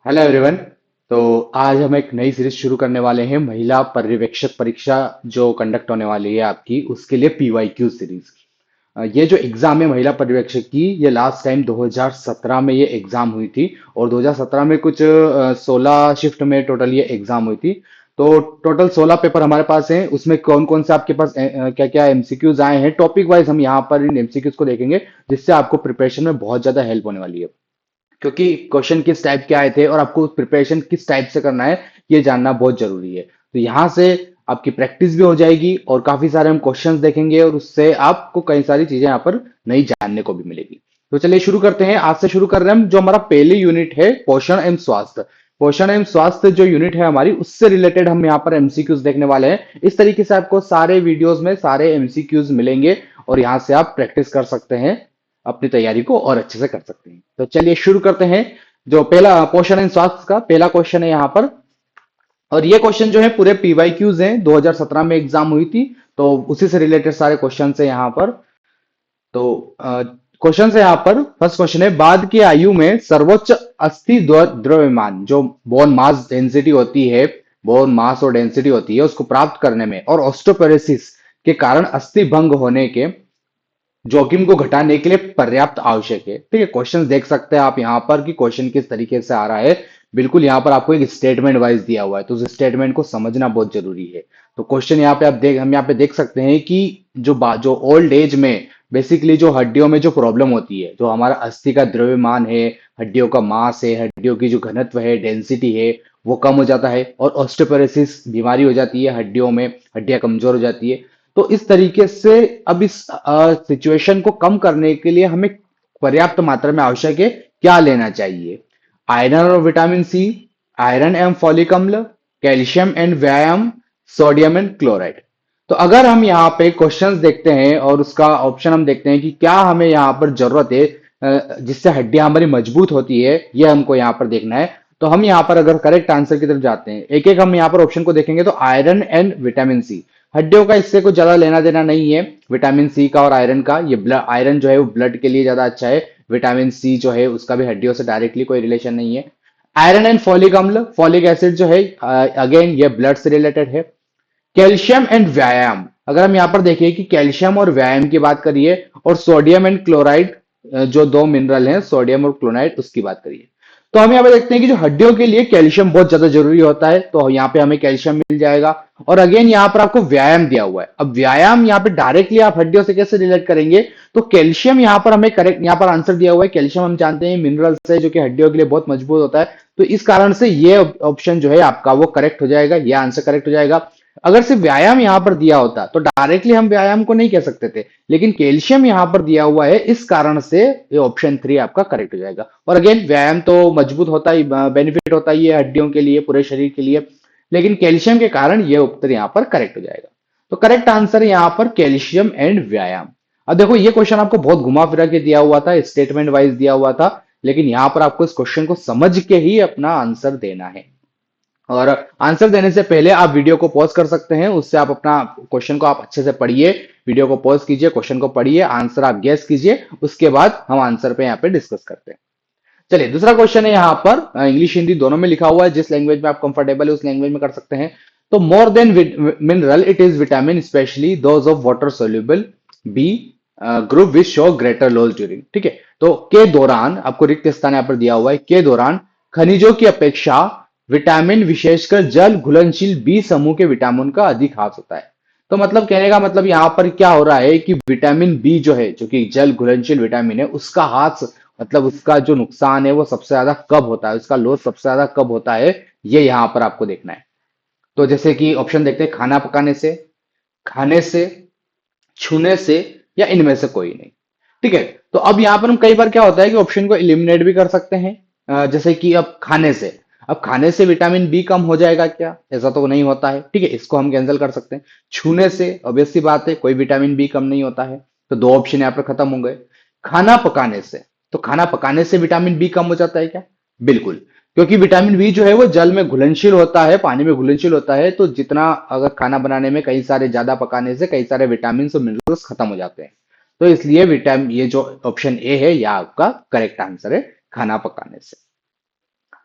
Hello everyone. तो आज हम एक नई सीरीज शुरू करने वाले हैं, महिला पर्यवेक्षक परीक्षा जो कंडक्ट होने वाली है आपकी, उसके लिए पीवाईक्यू सीरीज। ये जो एग्जाम है महिला पर्यवेक्षक की, ये लास्ट टाइम 2017 में ये एग्जाम हुई थी। और 2017 में कुछ 16 शिफ्ट में टोटल ये एग्जाम हुई थी। तो टोटल 16 पेपर हमारे पास हैं। उसमें कौन कौन से आपके पास क्या क्या एमसीक्यूज आए हैं, टॉपिक वाइज हम यहाँ पर इन एमसीक्यूज को देखेंगे, जिससे आपको प्रिपरेशन में बहुत ज्यादा हेल्प होने वाली है। क्योंकि क्वेश्चन किस टाइप के आए थे और आपको प्रिपरेशन किस टाइप से करना है, ये जानना बहुत जरूरी है। तो यहाँ से आपकी प्रैक्टिस भी हो जाएगी और काफी सारे हम क्वेश्चंस देखेंगे, और उससे आपको कई सारी चीजें यहाँ पर नई जानने को भी मिलेगी। तो चलिए शुरू करते हैं। आज से शुरू कर रहे हैं हम। जो हमारा पहली यूनिट है, पोषण एवं स्वास्थ्य। पोषण एवं स्वास्थ्य जो यूनिट है हमारी, उससे रिलेटेड हम यहाँ पर एमसीक्यूज देखने वाले हैं। इस तरीके से आपको सारे वीडियोस में सारे एमसीक्यूज मिलेंगे, और यहाँ से आप प्रैक्टिस कर सकते हैं, अपनी तैयारी को और अच्छे से कर सकते हैं। तो चलिए शुरू करते हैं। जो पहला पोषण एंड स्वास्थ्य का पहला क्वेश्चन है यहाँ पर, और ये क्वेश्चन जो है पूरे पीवाईक्यूज हैं, 2017 में एग्जाम हुई थी, तो उसी से रिलेटेड सारे क्वेश्चन है यहाँ पर। तो क्वेश्चन है यहाँ पर, फर्स्ट क्वेश्चन है, बाद की आयु में सर्वोच्च अस्थि द्रव्यमान, जो बोन मास डेंसिटी होती है, बोन मास और डेंसिटी होती है, उसको प्राप्त करने में और ऑस्टोपेरोसिस के कारण अस्थि भंग होने के जोखिम को घटाने के लिए पर्याप्त आवश्यक है। ठीक है, क्वेश्चन देख सकते हैं आप यहाँ पर कि क्वेश्चन किस तरीके से आ रहा है। बिल्कुल यहाँ पर आपको एक स्टेटमेंट वाइज दिया हुआ है, तो उस स्टेटमेंट को समझना बहुत जरूरी है। तो क्वेश्चन यहाँ पे हम यहाँ पे देख सकते हैं कि जो ओल्ड एज में बेसिकली जो हड्डियों में जो प्रॉब्लम होती है, जो हमारा अस्थि का द्रव्यमान है, हड्डियों का मास है, हड्डियों की जो घनत्व है, डेंसिटी है, वो कम हो जाता है, और ऑस्टियोपोरोसिस बीमारी हो जाती है हड्डियों में, हड्डियां कमजोर हो जाती है। तो इस तरीके से अब इस सिचुएशन को कम करने के लिए हमें पर्याप्त मात्रा में आवश्यक है क्या लेना चाहिए? आयरन और विटामिन सी, आयरन एवं फॉलिक अम्ल, कैल्शियम एंड व्यायाम, सोडियम एंड क्लोराइड। तो अगर हम यहाँ पे क्वेश्चंस देखते हैं और उसका ऑप्शन हम देखते हैं कि क्या हमें यहाँ पर जरूरत है जिससे हड्डियां हमारी मजबूत होती है, ये हमको यहाँ पर देखना है। तो हम यहाँ पर अगर करेक्ट आंसर की तरफ जाते हैं, एक एक हम यहाँ पर ऑप्शन को देखेंगे, तो आयरन एंड विटामिन सी, हड्डियों का इससे कुछ ज्यादा लेना देना नहीं है। विटामिन सी का और आयरन का, ये ब्लड, आयरन जो है वो ब्लड के लिए ज्यादा अच्छा है, विटामिन सी जो है उसका भी हड्डियों से डायरेक्टली कोई रिलेशन नहीं है। आयरन एंड फॉलिक अम्ल, फॉलिक एसिड जो है, अगेन ये ब्लड से रिलेटेड है। कैल्शियम एंड व्यायाम, अगर हम यहाँ पर देखिए कि कैल्शियम और व्यायाम की बात करिए, और सोडियम एंड क्लोराइड, जो दो मिनरल हैं सोडियम और क्लोराइड, उसकी बात करिए। तो हम यहाँ पे देखते हैं कि जो हड्डियों के लिए कैल्शियम बहुत ज्यादा जरूरी होता है, तो यहाँ पे हमें कैल्शियम मिल जाएगा। और अगेन यहाँ पर आपको व्यायाम दिया हुआ है। अब व्यायाम यहाँ पे डायरेक्टली आप हड्डियों से कैसे रिलेट करेंगे? तो कैल्शियम यहाँ पर हमें करेक्ट, यहाँ पर आंसर दिया हुआ है। कैल्शियम हम जानते हैं मिनरल्स है जो कि हड्डियों के लिए बहुत मजबूत होता है, तो इस कारण से ये ऑप्शन जो है आपका वो करेक्ट हो जाएगा, ये आंसर करेक्ट हो जाएगा। अगर सिर्फ व्यायाम यहां पर दिया होता तो डायरेक्टली हम व्यायाम को नहीं कह सकते थे, लेकिन कैल्शियम यहां पर दिया हुआ है, इस कारण से ये ऑप्शन 3 आपका करेक्ट हो जाएगा। और अगेन व्यायाम तो मजबूत होता ही, बेनिफिट होता ही है हड्डियों के लिए, पूरे शरीर के लिए, लेकिन कैल्शियम के कारण ये उत्तर यहां पर करेक्ट हो जाएगा। तो करेक्ट आंसर है यहां पर कैल्शियम एंड व्यायाम। अब देखो ये क्वेश्चन आपको बहुत घुमा फिरा के दिया हुआ था, स्टेटमेंट वाइज दिया हुआ था, लेकिन यहां पर आपको इस क्वेश्चन को समझ के ही अपना आंसर देना है। और आंसर देने से पहले आप वीडियो को पॉज कर सकते हैं, उससे आप अपना क्वेश्चन को आप अच्छे से पढ़िए। वीडियो को पॉज कीजिए, क्वेश्चन को पढ़िए, आंसर आप गेस कीजिए, उसके बाद हम आंसर पे यहाँ पे डिस्कस करते हैं। चलिए दूसरा क्वेश्चन है यहाँ पर, इंग्लिश हिंदी दोनों में लिखा हुआ है, जिस लैंग्वेज में आप कंफर्टेबल है उस लैंग्वेज में कर सकते हैं। तो more than mineral it is vitamin, specially those of water soluble, B group which show greater loss during. ठीक है, तो के दौरान, आपको रिक्त स्थान यहाँ पर दिया हुआ है, के दौरान खनिजों की अपेक्षा विटामिन, विशेषकर जल घुलनशील बी समूह के विटामिन का अधिक हास होता है। तो मतलब कहने का मतलब यहाँ पर क्या हो रहा है कि विटामिन बी जो है, जो कि जल घुलनशील विटामिन है, उसका हास, मतलब उसका जो नुकसान है वो सबसे ज्यादा कब होता है, उसका लॉस सबसे ज्यादा कब होता है, ये यहां पर आपको देखना है। तो जैसे कि ऑप्शन देखते हैं, खाना पकाने से, खाने से, छूने से, या इनमें से कोई नहीं। ठीक है, तो अब यहां पर हम कई बार क्या होता है कि ऑप्शन को एलिमिनेट भी कर सकते हैं। जैसे कि अब खाने से, अब खाने से विटामिन बी कम हो जाएगा क्या? ऐसा तो नहीं होता है। ठीक है, इसको हम कैंसिल कर सकते हैं। छूने से ऑब्वियस सी बात है, कोई विटामिन बी कम नहीं होता है, तो दो ऑप्शन यहाँ पर खत्म हो गए। खाना पकाने से, तो खाना पकाने से विटामिन बी कम हो जाता है क्या? बिल्कुल, क्योंकि विटामिन बी जो है वो जल में घुलनशील होता है, पानी में घुलनशील होता है, तो जितना अगर खाना बनाने में कई सारे ज्यादा पकाने से कई सारे विटामिन और मिनरल्स खत्म हो जाते हैं। तो इसलिए विटामिन, ये जो ऑप्शन ए है यह आपका करेक्ट आंसर है, खाना पकाने से।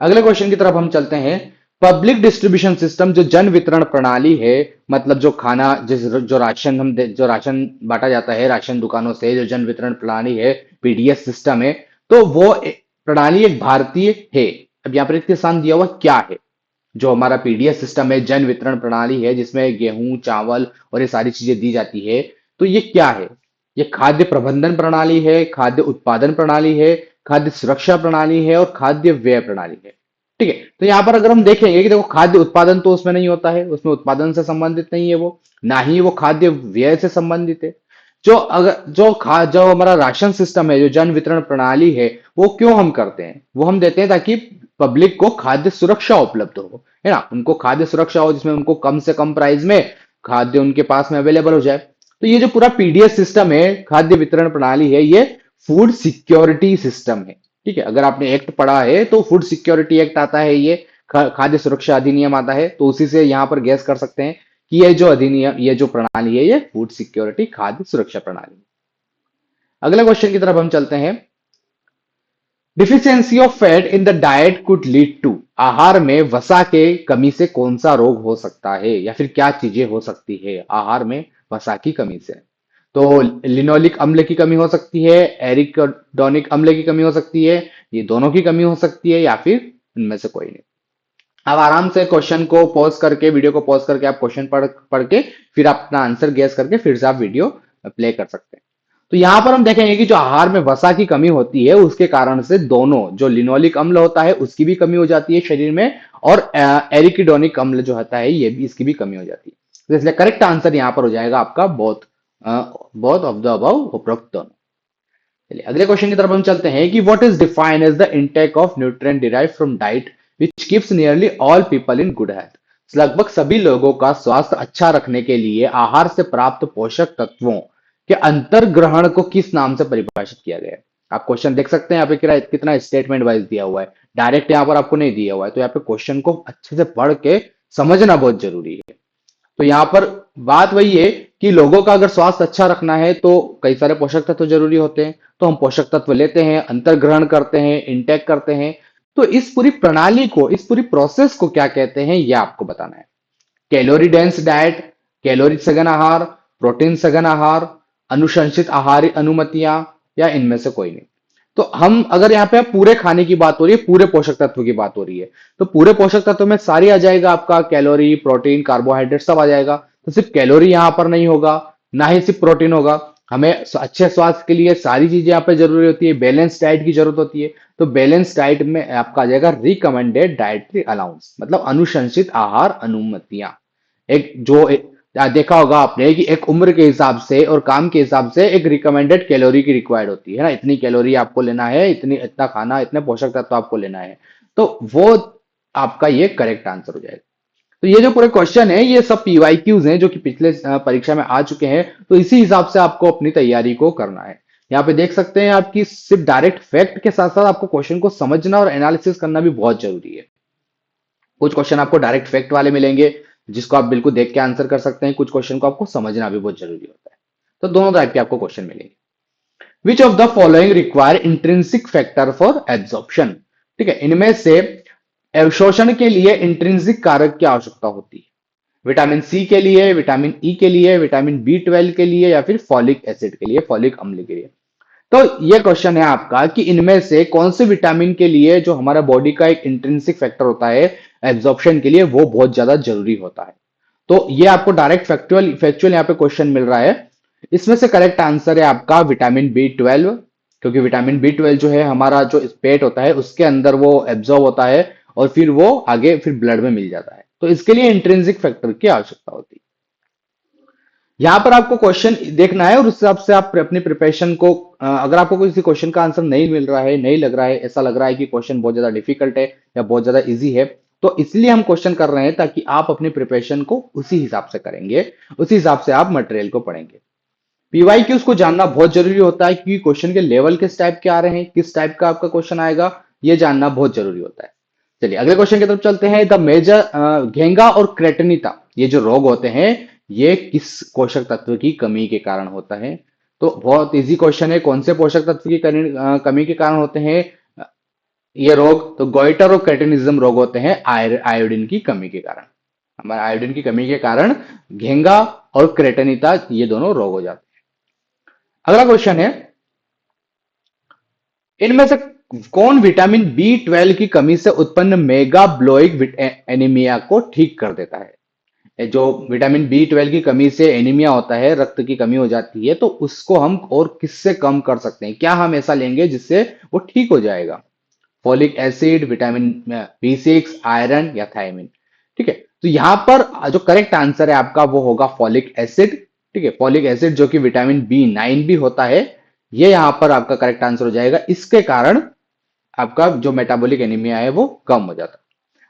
अगले क्वेश्चन की तरफ हम चलते हैं। पब्लिक डिस्ट्रीब्यूशन सिस्टम, जो जन वितरण प्रणाली है, मतलब जो खाना, जो राशन जो राशन बांटा जाता है राशन दुकानों से, जो जन वितरण प्रणाली है, पीडीएस सिस्टम है, तो वो प्रणाली एक भारतीय है। अब यहाँ पर एक स्थान दिया हुआ क्या है? जो हमारा पीडीएस सिस्टम है, जन वितरण प्रणाली है, जिसमें गेहूं, चावल और ये सारी चीजें दी जाती है, तो ये क्या है? ये खाद्य प्रबंधन प्रणाली है, खाद्य उत्पादन प्रणाली है, खाद्य सुरक्षा प्रणाली है, और खाद्य व्यय प्रणाली है। ठीक है, तो यहाँ पर अगर हम देखेंगे कि देखो, खाद्य उत्पादन तो उसमें नहीं होता है, उसमें उत्पादन से संबंधित नहीं है वो, ना ही वो खाद्य व्यय से संबंधित है। जो हमारा राशन सिस्टम है, जो जन वितरण प्रणाली है, वो क्यों हम करते हैं? वो हम देते हैं ताकि पब्लिक को खाद्य सुरक्षा उपलब्ध हो, है ना, उनको खाद्य सुरक्षा हो, जिसमें उनको कम से कम प्राइस में खाद्य उनके पास में अवेलेबल हो जाए। तो ये जो पूरा पीडीएस सिस्टम है, खाद्य वितरण प्रणाली है, ये फूड सिक्योरिटी सिस्टम है। ठीक है, अगर आपने एक्ट पढ़ा है तो फूड सिक्योरिटी एक्ट आता है, ये खाद्य सुरक्षा अधिनियम आता है, तो उसी से यहां पर गैस कर सकते हैं कि ये जो अधिनियम, ये जो प्रणाली है, ये फूड सिक्योरिटी, खाद्य सुरक्षा प्रणाली। अगले क्वेश्चन की तरफ हम चलते हैं। Deficiency of fat in the diet could lead to, आहार में वसा के कमी से कौन सा रोग हो सकता है, या फिर क्या चीजें हो सकती है आहार में वसा की कमी से? तो लिनोलिक अम्ल की कमी हो सकती है, एरिकोडोनिक अम्ल की कमी हो सकती है, ये दोनों की कमी हो सकती है, या फिर इनमें से कोई नहीं। आप आराम से क्वेश्चन को पॉज करके, वीडियो को पॉज करके, आप क्वेश्चन पढ़ पढ़ के फिर अपना आंसर गैस करके फिर से आप वीडियो प्ले कर सकते हैं। तो यहां पर हम देखेंगे कि जो आहार में वसा की कमी होती है, उसके कारण से दोनों, जो लिनोलिक अम्ल होता है उसकी भी कमी हो जाती है शरीर में, और एरिकिडोनिक अम्ल जो होता है, ये भी, इसकी भी कमी हो जाती है। तो इसलिए करेक्ट आंसर यहां पर हो जाएगा आपका both, both of the above, उपरोक्त दोनों। चलिए अगले क्वेश्चन की तरफ हम चलते हैं कि what is defined as the intake of nutrient derived from diet which keeps nearly all people in good health. लगभग सभी लोगों का स्वास्थ्य अच्छा रखने के लिए आहार से प्राप्त पोषक तत्वों के अंतर्ग्रहण को किस नाम से परिभाषित किया गया है? आप क्वेश्चन देख सकते हैं यहाँ पे कितना स्टेटमेंट वाइज दिया हुआ है, डायरेक्ट यहाँ पर आपको नहीं दिया हुआ है, तो यहाँ पे क्वेश्चन को अच्छे से पढ़ के समझना बहुत जरूरी है। तो यहाँ पर बात वही है कि लोगों का अगर स्वास्थ्य अच्छा रखना है तो कई सारे पोषक तत्व जरूरी होते हैं, तो हम पोषक तत्व लेते हैं, अंतर्ग्रहण करते हैं, इंटेक करते हैं। तो इस पूरी प्रणाली को, इस पूरी प्रोसेस को क्या कहते हैं, यह आपको बताना है। कैलोरी डेंस डाइट, कैलोरी सघन आहार, प्रोटीन सघन आहार, अनुशंसित आहार अनुमतियां, या इनमें से कोई नहीं। तो हम अगर यहाँ पे पूरे खाने की बात हो रही है, पूरे पोषक तत्व की बात हो रही है, तो पूरे पोषक तत्व में सारी आ जाएगा आपका, कैलोरी, प्रोटीन, कार्बोहाइड्रेट सब आ जाएगा। तो सिर्फ कैलोरी यहाँ पर नहीं होगा, ना ही सिर्फ प्रोटीन होगा। हमें अच्छे स्वास्थ्य के लिए सारी चीजें यहाँ पे जरूरी होती है, बैलेंस डाइट की जरूरत होती है। तो बैलेंस डाइट में आपका आ जाएगा रिकमेंडेड डाइटरी अलाउंस, मतलब अनुशंसित आहार अनुमतियां। देखा होगा आपने कि एक उम्र के हिसाब से और काम के हिसाब से एक रिकमेंडेड कैलोरी की रिक्वायर्ड होती है ना, इतनी कैलोरी आपको लेना है, इतना खाना, इतने पोषक तत्व आपको लेना है। तो वो आपका ये करेक्ट आंसर हो जाएगा। तो ये जो पूरे क्वेश्चन है, ये सब पीवाईक्यूज हैं जो कि पिछले परीक्षा में आ चुके हैं, तो इसी हिसाब से आपको अपनी तैयारी को करना है। यहाँ पे देख सकते हैं आपकी सिर्फ डायरेक्ट फैक्ट के साथ साथ आपको क्वेश्चन को समझना और एनालिसिस करना भी बहुत जरूरी है। कुछ क्वेश्चन आपको डायरेक्ट फैक्ट वाले मिलेंगे, जिसको आप बिल्कुल देख के आंसर कर सकते हैं, कुछ क्वेश्चन को आपको समझना भी बहुत जरूरी होता है। तो दोनों टाइप के आपको क्वेश्चन मिलेंगे। Which of the following require intrinsic factor for absorption? ठीक है, इनमें से अवशोषण के लिए इंट्रिंसिक कारक की आवश्यकता होती है? विटामिन सी के लिए, विटामिन ई के लिए, विटामिन बी 12 के लिए, या फिर फॉलिक एसिड के लिए, फॉलिक अम्ल के लिए। तो ये क्वेश्चन है आपका कि इनमें से कौन से विटामिन के लिए जो हमारा बॉडी का एक इंट्रिंसिक फैक्टर होता है एब्जॉर्प्शन के लिए, वो बहुत ज्यादा जरूरी होता है। तो ये आपको डायरेक्ट फैक्चुअल फैक्चुअल यहाँ पे क्वेश्चन मिल रहा है। इसमें से करेक्ट आंसर है आपका विटामिन बी 12, क्योंकि विटामिन बी 12 जो है हमारा जो पेट होता है उसके अंदर वो एब्जॉर्ब होता है, और फिर वो आगे फिर ब्लड में मिल जाता है। तो इसके लिए इंट्रिंसिक फैक्टर की आवश्यकता होती है। यहां पर आपको क्वेश्चन देखना है और उस हिसाब से आप अपनी प्रिपरेशन को, अगर आपको किसी क्वेश्चन का आंसर नहीं मिल रहा है, नहीं लग रहा है, ऐसा लग रहा है कि क्वेश्चन बहुत ज्यादा डिफिकल्ट है या बहुत ज्यादा इजी है, तो इसलिए हम क्वेश्चन कर रहे हैं ताकि आप अपनी प्रिपरेशन को उसी हिसाब से करेंगे, उसी हिसाब से आप मटेरियल को पढ़ेंगे। पीवाईक्यूज को जानना बहुत जरूरी होता है, क्योंकि क्वेश्चन के लेवल किस टाइप के आ रहे हैं, किस टाइप का आपका क्वेश्चन आएगा, ये जानना बहुत जरूरी होता है। चलिए अगले क्वेश्चन की तरफ चलते हैं। द मेजर घेंगा और क्रेटनिता, ये जो रोग होते हैं, ये किस पोषक तत्व की कमी के कारण होता है? तो बहुत इजी क्वेश्चन है, कौन से पोषक तत्व की कमी के कारण होते हैं? ये रोग तो गोइटर और क्रेटिनिज्म रोग होते हैं आयोडीन की कमी के कारण। हमारे आयोडीन की कमी के कारण घेंगा और क्रेटनिता ये दोनों रोग हो जाते हैं। अगला क्वेश्चन है, इनमें से कौन विटामिन बी 12 की कमी से उत्पन्न मेगाब्लोइक एनीमिया को ठीक कर देता है? जो विटामिन बी 12 की कमी से एनीमिया होता है, रक्त की कमी हो जाती है, तो उसको हम और किससे कम कर सकते हैं? क्या हम ऐसा लेंगे जिससे वो ठीक हो जाएगा? Folic acid, vitamin B 6, iron या थायमिन। ठीक है, तो यहां पर जो करेक्ट आंसर है आपका वो होगा फॉलिक एसिड। ठीक है, फॉलिक एसिड जो कि विटामिन बी 9 भी होता है, ये यहां पर आपका करेक्ट आंसर हो जाएगा। इसके कारण आपका जो मेटाबॉलिक एनीमिया है वो कम हो जाता है।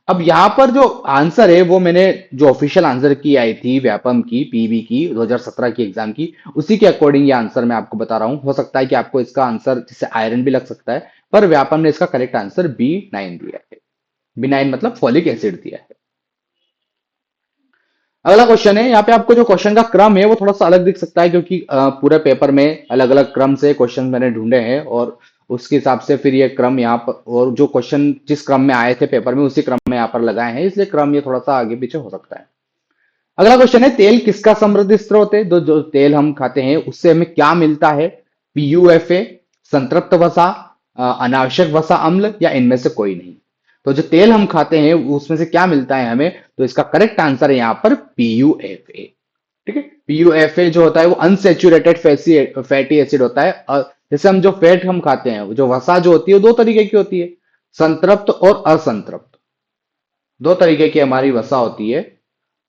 अब यहां पर जो आंसर है वो मैंने जो ऑफिशियल आंसर की आई थी व्यापम की, पीबी की 2017 की एग्जाम की, उसी के अकॉर्डिंग ये आंसर मैं आपको बता रहा हूं। हो सकता है कि आपको इसका आंसर जैसे आयरन भी लग सकता है, पर व्यापम ने इसका करेक्ट आंसर बी 9 दिया है। बी 9 मतलब फॉलिक एसिड दिया है। अगला क्वेश्चन है, यहाँ पे आपको जो क्वेश्चन का क्रम है वो थोड़ा सा अलग दिख सकता है, क्योंकि पूरे पेपर में अलग अलग क्रम से क्वेश्चन मैंने ढूंढे हैं, और उसके हिसाब से फिर ये क्रम यहाँ पर, और जो क्वेश्चन जिस क्रम में आए थे पेपर में उसी क्रम में यहाँ पर लगाए हैं, इसलिए क्रम ये थोड़ा सा आगे पीछे हो सकता है। अगला क्वेश्चन है, तेल किसका समृद्ध स्रोत है? जो तेल हम खाते हैं उससे हमें क्या मिलता है? पीयूएफए, संतृप्त वसा, अनावश्यक वसा अम्ल, या इनमें से कोई नहीं? तो जो तेल हम खाते हैं उसमें से क्या मिलता है हमें? तो इसका करेक्ट आंसर है यहाँ पर पीयूएफए। ठीक है, पीयूएफए जो होता है वो अनसेचुरेटेड फैटी एसिड होता है। जैसे हम जो फैट हम खाते हैं, जो वसा जो होती है वो दो तरीके की होती है, संतृप्त और असंतृप्त। दो तरीके की हमारी वसा होती है।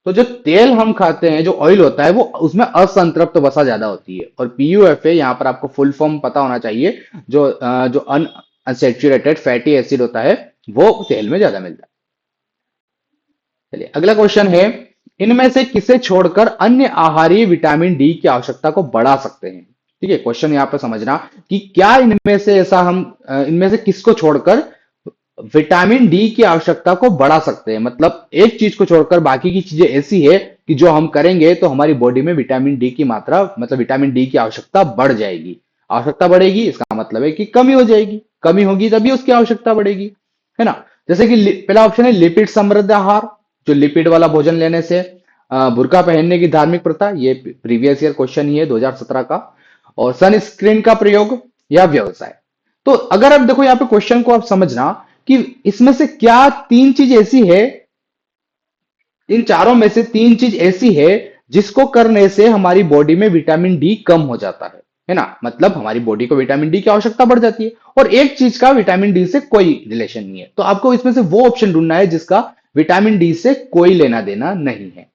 तो जो तेल हम खाते हैं, जो ऑयल होता है, वो उसमें असंतृप्त वसा ज्यादा होती है। और पीयूएफए यहाँ पर आपको फुल फॉर्म पता होना चाहिए, जो अनसेचुरेटेड फैटी एसिड होता है वो तेल में ज्यादा मिलता है। चलिए अगला क्वेश्चन है, इनमें से किसे छोड़कर अन्य आहारीय विटामिन डी की आवश्यकता को बढ़ा सकते हैं? ठीक है, क्वेश्चन यहाँ पे समझना कि क्या इनमें से ऐसा हम इनमें से किसको छोड़कर विटामिन डी की आवश्यकता को बढ़ा सकते हैं? मतलब एक चीज को छोड़कर बाकी की चीजें ऐसी है कि जो हम करेंगे तो हमारी बॉडी में विटामिन डी की मात्रा, मतलब विटामिन डी की आवश्यकता बढ़ जाएगी। आवश्यकता बढ़ेगी इसका मतलब है कि कमी हो जाएगी, कमी होगी तभी उसकी आवश्यकता बढ़ेगी, है ना? जैसे कि पहला ऑप्शन है लिपिड समृद्ध आहार, जो लिपिड वाला भोजन लेने से, बुर्का पहनने की धार्मिक प्रथा, ये प्रीवियस ईयर क्वेश्चन ही है 2017 का, और सनस्क्रीन का प्रयोग, या व्यवसाय। तो अगर आप देखो यहाँ पे क्वेश्चन को आप समझना कि इसमें से क्या तीन चीज ऐसी है, इन चारों में से तीन चीज ऐसी है जिसको करने से हमारी बॉडी में विटामिन डी कम हो जाता है ना? मतलब हमारी बॉडी को विटामिन डी की आवश्यकता बढ़ जाती है, और एक चीज का विटामिन डी से कोई रिलेशन नहीं है। तो आपको इसमें से वो ऑप्शन ढूंढना है जिसका विटामिन डी से कोई लेना देना नहीं है।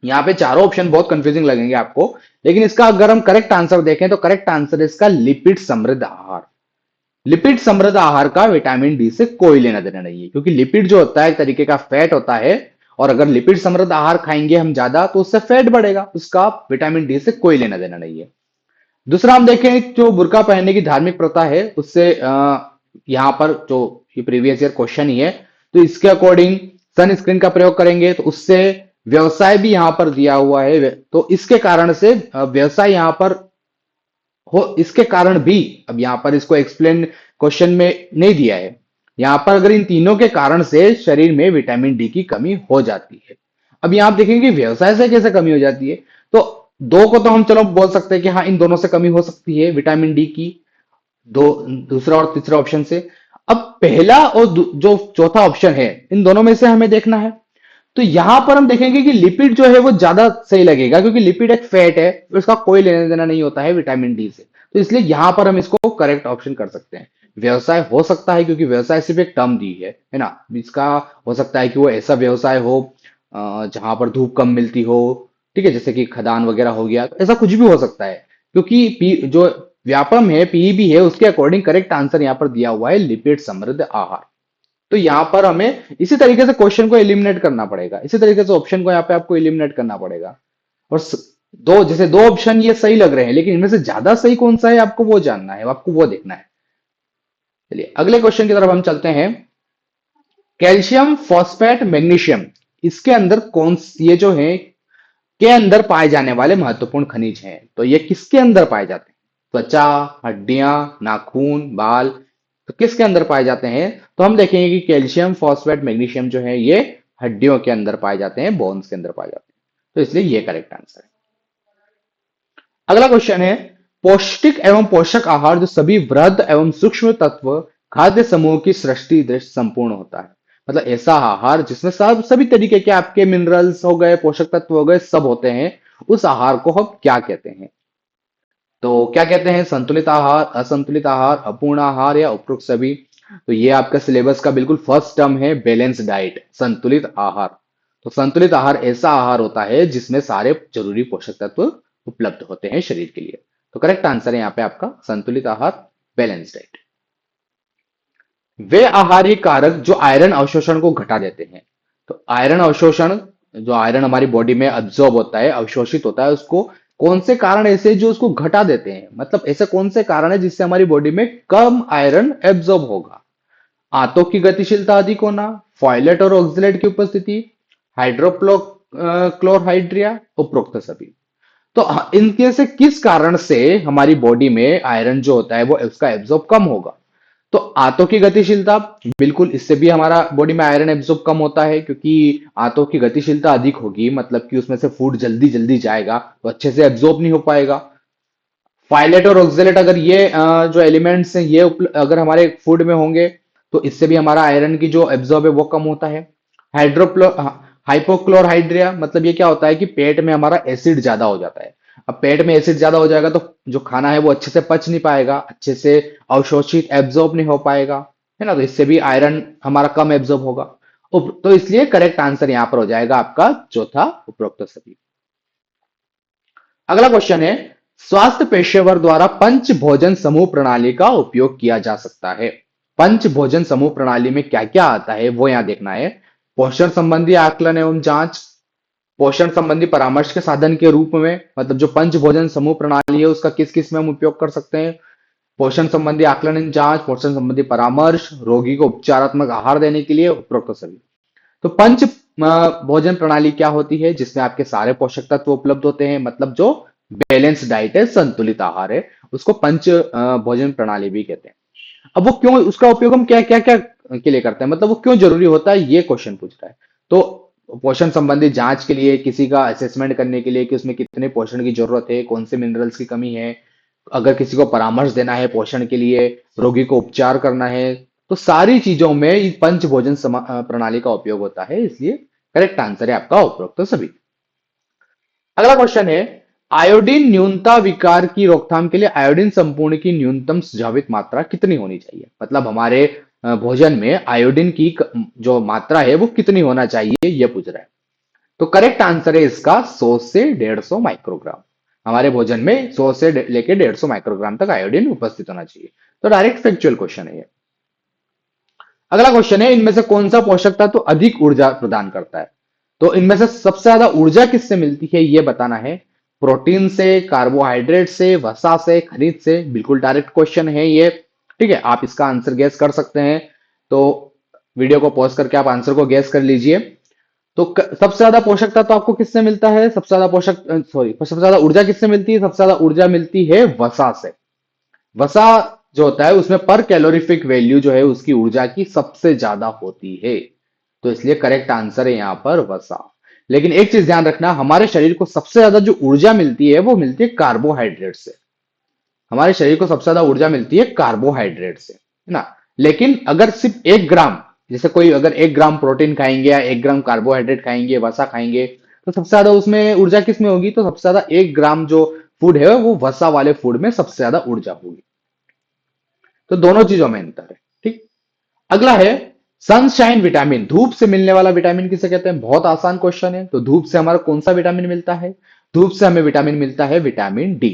यहाँ पे चारों ऑप्शन बहुत कंफ्यूजिंग लगेंगे आपको, लेकिन इसका अगर हम करेक्ट आंसर देखें तो करेक्ट आंसर है इसका लिपिड समृद्ध आहार। लिपिड समृद्ध आहार का विटामिन डी से कोई लेना देना नहीं है, क्योंकि लिपिड जो होता है एक तरीके का फैट होता है, और अगर लिपिड समृद्ध आहार खाएंगे हम ज्यादा तो उससे फैट बढ़ेगा, उसका विटामिन डी से कोई लेना देना नहीं है। दूसरा हम देखें, जो बुर्का पहनने की धार्मिक प्रथा है उससे यहाँ पर जो ये प्रीवियस ईयर क्वेश्चन ही है, तो इसके अकॉर्डिंग सनस्क्रीन का प्रयोग करेंगे तो उससे व्यवसाय भी यहाँ पर दिया हुआ है, तो इसके कारण से व्यवसाय यहाँ पर हो, इसके कारण भी, अब यहां पर इसको एक्सप्लेन क्वेश्चन में नहीं दिया है, यहां पर अगर इन तीनों के कारण से शरीर में विटामिन डी की कमी हो जाती है। अब यहां आप देखेंगे कि व्यवसाय से कैसे कमी हो जाती है, तो दो को तो हम चलो बोल सकते हैं कि हाँ इन दोनों से कमी हो सकती है विटामिन डी की, दो दूसरा और तीसरा ऑप्शन से। अब पहला और जो चौथा ऑप्शन है इन दोनों में से हमें देखना है, तो यहां पर हम देखेंगे कि लिपिड जो है वो ज्यादा सही लगेगा, क्योंकि लिपिड एक फैट है, उसका कोई लेना देना नहीं होता है विटामिन डी से, तो इसलिए यहां पर हम इसको करेक्ट ऑप्शन कर सकते हैं। व्यवसाय हो सकता है, क्योंकि व्यवसाय सिर्फ एक टर्म दी है ना? इसका हो सकता है कि वो ऐसा व्यवसाय हो जहां पर धूप कम मिलती हो, ठीक है, जैसे कि खदान वगैरह हो गया, तो ऐसा कुछ भी हो सकता है, क्योंकि जो व्यापम है, पीईबी है, उसके अकॉर्डिंग करेक्ट आंसर यहाँ पर दिया हुआ है लिपिड समृद्ध आहार। तो यहां पर हमें इसी तरीके से क्वेश्चन को एलिमिनेट करना पड़ेगा, इसी तरीके से ऑप्शन को यहाँ पे आपको एलिमिनेट करना पड़ेगा। और दो जैसे दो ऑप्शन ये सही लग रहे हैं, लेकिन इनमें से ज्यादा सही कौन सा है आपको वो जानना है, आपको वो देखना है। चलिए अगले क्वेश्चन की तरफ हम चलते हैं। कैल्शियम फॉस्फेट मैग्नीशियम, इसके अंदर कौन, ये जो है के अंदर पाए जाने वाले महत्वपूर्ण खनिज हैं, तो ये किसके अंदर पाए जाते हैं? त्वचा, हड्डियां, नाखून, बाल, तो किसके अंदर पाए जाते हैं? तो हम देखेंगे कि कैल्शियम, फॉस्फेट, मैग्नीशियम जो है ये हड्डियों के अंदर पाए जाते हैं, बोन्स के अंदर पाए जाते हैं। तो इसलिए ये करेक्ट आंसर है। अगला क्वेश्चन है, पौष्टिक एवं पोषक आहार जो सभी वृहद एवं सूक्ष्म तत्व खाद्य समूह की सृष्टि दृष्टि संपूर्ण होता है। मतलब ऐसा आहार जिसमें सब सभी तरीके के आपके मिनरल्स हो गए, पोषक तत्व हो गए, सब होते हैं, उस आहार को हम क्या कहते हैं? तो क्या कहते हैं? संतुलित आहार, असंतुलित आहार, अपूर्ण आहार या उपरोक्त सभी? तो ये आपका सिलेबस का बिल्कुल फर्स्ट टर्म है, बैलेंस डाइट, संतुलित आहार। तो संतुलित आहार ऐसा आहार होता है जिसमें सारे जरूरी पोषक तत्व उपलब्ध होते हैं शरीर के लिए। तो करेक्ट आंसर है यहाँ पे आपका संतुलित आहार, बैलेंस डाइट। वे आहारी कारक जो आयरन अवशोषण को घटा देते हैं। तो आयरन अवशोषण, जो आयरन हमारी बॉडी में अब्जॉर्ब होता है, अवशोषित होता है, उसको कौन से कारण ऐसे जो उसको घटा देते हैं? मतलब ऐसे कौन से कारण है जिससे हमारी बॉडी में कम आयरन एब्जॉर्ब होगा? आंतों की गतिशीलता अधिक होना, फॉयलेट और ऑक्सलेट की उपस्थिति, हाइड्रोप्लो क्लोरहाइड्रिया, उपरोक्त सभी। तो इनके से किस कारण से हमारी बॉडी में आयरन जो होता है वो उसका एब्जॉर्ब कम होगा? तो आंतों की गतिशीलता, बिल्कुल इससे भी हमारा बॉडी में आयरन एब्जॉर्ब कम होता है, क्योंकि आंतों की गतिशीलता अधिक होगी, मतलब कि उसमें से फूड जल्दी जल्दी जाएगा तो अच्छे से एब्जॉर्ब नहीं हो पाएगा। फाइलेट और ऑक्जेलेट, अगर ये जो एलिमेंट्स हैं ये अगर हमारे फूड में होंगे तो इससे भी हमारा आयरन की जो एब्जॉर्ब है वो कम होता है। हाइड्रोक्लो हाइपोक्लोरहाइड्रिया, मतलब ये क्या होता है कि पेट में हमारा एसिड ज्यादा हो जाता है। अब पेट में एसिड ज्यादा हो जाएगा तो जो खाना है वो अच्छे से पच नहीं पाएगा, अच्छे से अवशोषित एब्जॉर्ब नहीं हो पाएगा, है ना? तो इससे भी आयरन हमारा कम एब्जॉर्ब होगा। तो इसलिए करेक्ट आंसर यहां पर हो जाएगा आपका चौथा, उपरोक्त सभी। अगला क्वेश्चन है, स्वास्थ्य पेशेवर द्वारा पंच भोजन समूह प्रणाली का उपयोग किया जा सकता है। पंच भोजन समूह प्रणाली में क्या क्या आता है वो यहां देखना है। पोषण संबंधी आकलन एवं जांच, पोषण संबंधी परामर्श के साधन के रूप में, मतलब जो पंच भोजन समूह प्रणाली है उसका किस किस में हम उपयोग कर सकते हैं? पोषण संबंधी आकलन एवं जांच, पोषण संबंधी परामर्श, रोगी को उपचारात्मक आहार देने के लिए, उपरोक्त सभी। तो पंच भोजन प्रणाली क्या होती है? जिसमें आपके सारे पोषक तत्व उपलब्ध होते हैं, मतलब जो बैलेंस डाइट है, संतुलित आहार है, उसको पंच भोजन प्रणाली भी कहते हैं। अब वो क्यों, उसका उपयोग हम क्या क्या क्या के लिए करते हैं, मतलब वो क्यों जरूरी होता है, ये क्वेश्चन पूछ रहा है। तो पोषण संबंधी जांच के लिए, किसी का असेसमेंट करने के लिए कि उसमें कितने पोषण की जरूरत है, कौन से मिनरल्स की कमी है, अगर किसी को परामर्श देना है पोषण के लिए, रोगी को उपचार करना है, तो सारी चीजों में ये पंच भोजन प्रणाली का उपयोग होता है, इसलिए करेक्ट आंसर है आपका उपरोक्त तो सभी। अगला क्वेश्चन है, आयोडीन न्यूनता विकार की रोकथाम के लिए आयोडीन संपूर्ण की न्यूनतम सुझावित मात्रा कितनी होनी चाहिए? मतलब हमारे भोजन में आयोडीन की जो मात्रा है वो कितनी होना चाहिए, ये पूछ रहा है। तो करेक्ट आंसर है इसका 100 से 150 माइक्रोग्राम। हमारे भोजन में 100 से लेके 150 माइक्रोग्राम तक आयोडीन उपस्थित होना चाहिए। तो डायरेक्ट फैक्चुअल क्वेश्चन है ये। अगला क्वेश्चन है, इनमें से कौन सा पोषक तत्व तो अधिक ऊर्जा प्रदान करता है? तो इनमें से सबसे ज्यादा ऊर्जा किससे मिलती है ये बताना है। प्रोटीन से, कार्बोहाइड्रेट से, वसा से, खनिज से? बिल्कुल डायरेक्ट क्वेश्चन है ये। ठीक है, आप इसका आंसर गैस कर सकते हैं, तो वीडियो को पॉज करके आप आंसर को गैस कर लीजिए। तो सबसे ज्यादा पोषक तत्व आपको किससे मिलता है? सबसे ज्यादा पोषक, सॉरी, सबसे ज्यादा ऊर्जा किससे मिलती है? सबसे ज्यादा ऊर्जा मिलती है वसा से। वसा जो होता है उसमें पर कैलोरीफिक वैल्यू जो है उसकी ऊर्जा की सबसे ज्यादा होती है, तो इसलिए करेक्ट आंसर है यहां पर वसा। लेकिन एक चीज ध्यान रखना, हमारे शरीर को सबसे ज्यादा जो ऊर्जा मिलती है वो मिलती है कार्बोहाइड्रेट से। हमारे शरीर को सबसे ज्यादा ऊर्जा मिलती है कार्बोहाइड्रेट से, है ना? लेकिन अगर सिर्फ 1 ग्राम, जैसे कोई अगर 1 ग्राम प्रोटीन खाएंगे या 1 ग्राम कार्बोहाइड्रेट खाएंगे, वसा खाएंगे, तो सबसे ज्यादा उसमें ऊर्जा किस में होगी? तो सबसे ज्यादा 1 ग्राम जो फूड है वो वसा वाले फूड में सबसे ज्यादा ऊर्जा होगी। तो दोनों चीजों में अंतर है। ठीक। अगला है, सनशाइन विटामिन, धूप से मिलने वाला विटामिन किसे कहते हैं? बहुत आसान क्वेश्चन है। तो धूप से हमारा कौन सा विटामिन मिलता है? धूप से हमें विटामिन मिलता है विटामिन डी,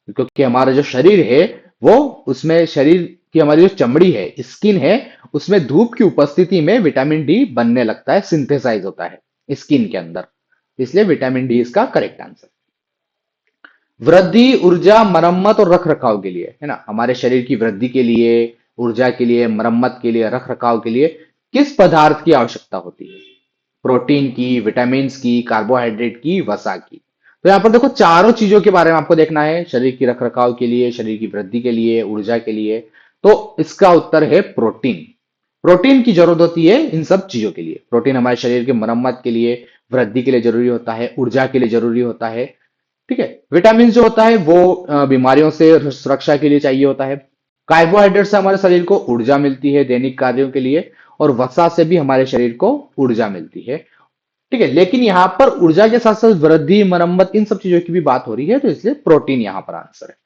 क्योंकि हमारा जो शरीर है वो, उसमें शरीर की हमारी जो चमड़ी है, स्किन है, उसमें धूप की उपस्थिति में विटामिन डी बनने लगता है, सिंथेसाइज होता है स्किन के अंदर, इसलिए विटामिन डी इसका करेक्ट आंसर। वृद्धि, ऊर्जा, मरम्मत और रख रखाव के लिए, है ना? हमारे शरीर की वृद्धि के लिए, ऊर्जा के लिए, मरम्मत के लिए, रख रखाव के लिए किस पदार्थ की आवश्यकता होती है? प्रोटीन की, विटामिन की, कार्बोहाइड्रेट की, वसा की? तो यहां पर देखो, चारों चीजों के बारे में आपको देखना है, शरीर की रख रखाव के लिए, शरीर की वृद्धि के लिए, ऊर्जा के लिए। तो इसका उत्तर है प्रोटीन। प्रोटीन की जरूरत होती है इन सब चीजों के लिए। प्रोटीन हमारे शरीर की मरम्मत के लिए, वृद्धि के लिए जरूरी होता है, ऊर्जा के लिए जरूरी होता है। ठीक है। विटामिन जो होता है वो बीमारियों से सुरक्षा के लिए चाहिए होता है। कार्बोहाइड्रेट से हमारे शरीर को ऊर्जा मिलती है दैनिक कार्यों के लिए, और वसा से भी हमारे शरीर को ऊर्जा मिलती है। ठीक है। लेकिन यहां पर ऊर्जा के साथ साथ वृद्धि, मरम्मत, इन सब चीजों की भी बात हो रही है, तो इसलिए प्रोटीन यहां पर आंसर है।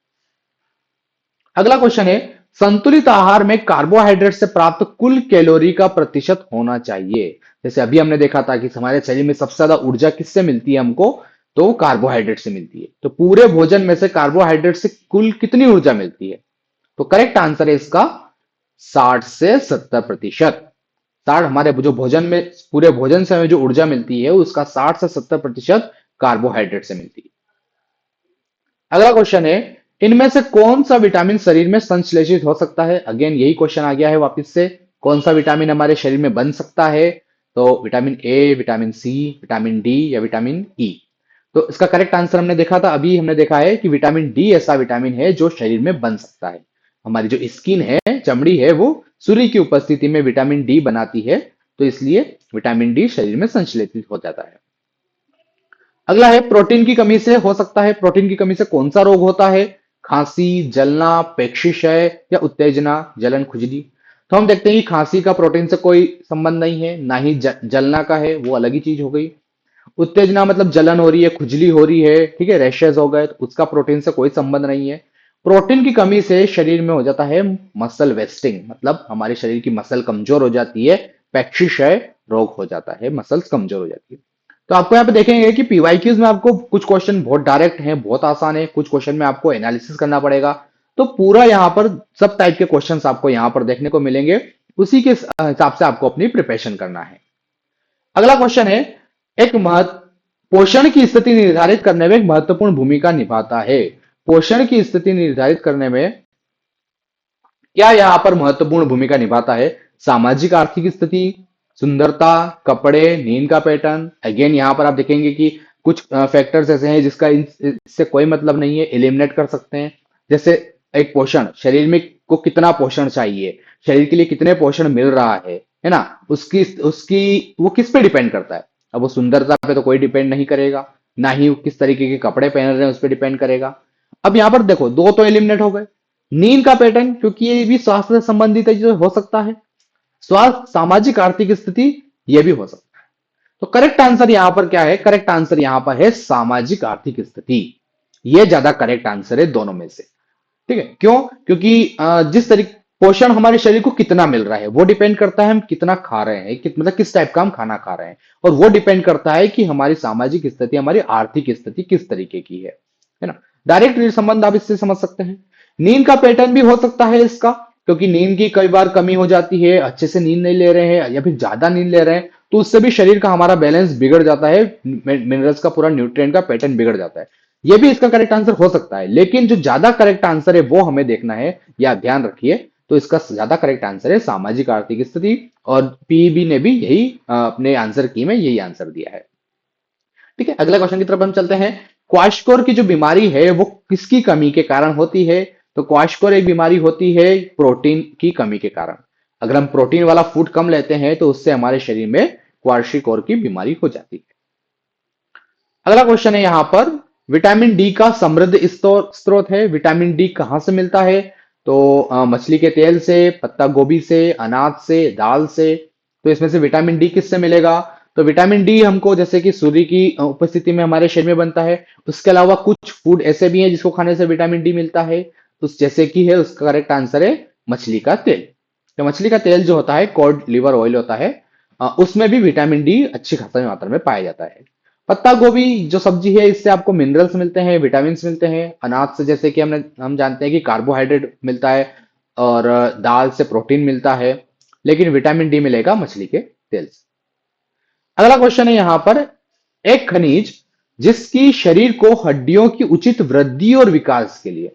अगला क्वेश्चन है, संतुलित आहार में कार्बोहाइड्रेट से प्राप्त कुल कैलोरी का प्रतिशत होना चाहिए। जैसे अभी हमने देखा था कि हमारे शरीर में सबसे ज्यादा ऊर्जा किससे मिलती है हमको, तो कार्बोहाइड्रेट से मिलती है। तो पूरे भोजन में से कार्बोहाइड्रेट से कुल कितनी ऊर्जा मिलती है? तो करेक्ट आंसर है इसका 60 से 70%। 60, हमारे जो भोजन में, पूरे भोजन से हमें जो ऊर्जा मिलती है उसका 60 से 70% कार्बोहाइड्रेट से मिलती है। अगला क्वेश्चन है, इनमें से कौन सा विटामिन शरीर में संश्लेषित हो सकता है? अगेन यही क्वेश्चन आ गया है वापस से, कौन सा विटामिन हमारे शरीर में बन सकता है? तो vitamin A, vitamin C, vitamin D या विटामिन ई? तो इसका करेक्ट आंसर हमने देखा था, अभी हमने देखा है कि विटामिन डी ऐसा विटामिन है जो शरीर में बन सकता है। हमारी जो स्किन है, चमड़ी है, वो सूर्य की उपस्थिति में विटामिन डी बनाती है, तो इसलिए विटामिन डी शरीर में संश्लेषित हो जाता है। अगला है, प्रोटीन की कमी से हो सकता है, प्रोटीन की कमी से कौन सा रोग होता है? खांसी, जलना, पेक्षिशय या उत्तेजना, जलन, खुजली? तो हम देखते हैं कि खांसी का प्रोटीन से कोई संबंध नहीं है, ना ही जलना का है, वो अलग ही चीज हो गई। उत्तेजना मतलब जलन हो रही है, खुजली हो रही है, ठीक है, रैशेज हो गए, तो उसका प्रोटीन से कोई संबंध नहीं है। प्रोटीन की कमी से शरीर में हो जाता है मसल वेस्टिंग, मतलब हमारे शरीर की मसल कमजोर हो जाती है, पेक्षिशय रोग हो जाता है, मसल्स कमजोर हो जाती है। तो आपको यहाँ पे देखेंगे कि पीवाईक्यूज में आपको कुछ क्वेश्चन बहुत डायरेक्ट हैं, बहुत आसान है, कुछ क्वेश्चन में आपको एनालिसिस करना पड़ेगा। तो पूरा यहाँ पर सब टाइप के क्वेश्चंस आपको यहाँ पर देखने को मिलेंगे, उसी के हिसाब से आपको अपनी प्रिपरेशन करना है। अगला क्वेश्चन है, एक महत्व पोषण की स्थिति निर्धारित करने में एक महत्वपूर्ण भूमिका निभाता है। पोषण की स्थिति निर्धारित करने में क्या यहां पर महत्वपूर्ण भूमिका निभाता है? सामाजिक आर्थिक स्थिति, सुंदरता, कपड़े, नींद का पैटर्न? अगेन यहां पर आप देखेंगे कि कुछ फैक्टर्स ऐसे हैं जिसका इससे कोई मतलब नहीं है, एलिमिनेट कर सकते हैं। जैसे एक पोषण, शरीर में को कितना पोषण चाहिए, शरीर के लिए कितने पोषण मिल रहा है ना, उसकी उसकी वो किस पे डिपेंड करता है? अब वो सुंदरता पे तो कोई डिपेंड नहीं करेगा, ना ही वो किस तरीके के कपड़े पहन रहे हैं उस पर डिपेंड करेगा। अब यहां पर देखो, दो तो एलिमिनेट हो गए। नींद का पैटर्न, क्योंकि ये भी स्वास्थ्य से संबंधित है, जो हो सकता है। स्वास्थ्य, सामाजिक आर्थिक स्थिति, ये भी हो सकता है। तो करेक्ट आंसर यहां पर क्या है? करेक्ट आंसर यहां पर है सामाजिक आर्थिक स्थिति। ये ज्यादा करेक्ट आंसर है दोनों में से। ठीक है, क्यों? क्योंकि जिस तरीके पोषण हमारे शरीर को कितना मिल रहा है वो डिपेंड करता है हम कितना खा रहे हैं, मतलब किस टाइप का हम खाना खा रहे हैं, और वो डिपेंड करता है कि हमारी सामाजिक स्थिति, हमारी आर्थिक स्थिति किस तरीके की है ना। डायरेक्ट संबंध आप इससे समझ सकते हैं। नींद का पैटर्न भी हो सकता है इसका, क्योंकि नींद की कई बार कमी हो जाती है, अच्छे से नींद नहीं ले रहे हैं या फिर ज्यादा नींद ले रहे हैं, तो उससे भी शरीर का हमारा बैलेंस बिगड़ जाता है, मिनरल्स का पूरा न्यूट्रिएंट का पैटर्न बिगड़ जाता है। ये भी इसका करेक्ट आंसर हो सकता है, लेकिन जो ज्यादा करेक्ट आंसर है वो हमें देखना है, या ध्यान रखिए। तो इसका ज्यादा करेक्ट आंसर है सामाजिक आर्थिक स्थिति, और पीईबी ने भी यही अपने आंसर की में यही आंसर दिया है। ठीक है, अगले क्वेश्चन की तरफ हम चलते हैं। क्वाशकोर की जो बीमारी है वो किसकी कमी के कारण होती है? तो क्वाशकोर एक बीमारी होती है प्रोटीन की कमी के कारण। अगर हम प्रोटीन वाला फूड कम लेते हैं तो उससे हमारे शरीर में क्वाशिकोर की बीमारी हो जाती है। अगला क्वेश्चन है यहां पर, विटामिन डी का समृद्ध स्रोत है। विटामिन डी कहां से मिलता है? तो मछली के तेल से, पत्ता गोभी से, अनाज से, दाल से? तो इसमें से विटामिन डी किससे मिलेगा? तो विटामिन डी हमको जैसे कि सूर्य की उपस्थिति में हमारे शरीर में बनता है। उसके अलावा कुछ फूड ऐसे भी हैं जिसको खाने से विटामिन डी मिलता है, तो जैसे कि है, उसका करेक्ट आंसर है मछली का तेल। तो मछली का तेल जो होता है, कॉड लिवर ऑयल होता है, उसमें भी विटामिन डी अच्छी खासी मात्रा में पाया जाता है। पत्ता गोभी जो सब्जी है, इससे आपको मिनरल्स मिलते हैं, विटामिन मिलते हैं। अनाज से जैसे कि हम जानते हैं कि कार्बोहाइड्रेट मिलता है, और दाल से प्रोटीन मिलता है, लेकिन विटामिन डी मिलेगा मछली के तेल से। अगला क्वेश्चन है यहां पर, एक खनिज जिसकी शरीर को हड्डियों की उचित वृद्धि और विकास के लिए,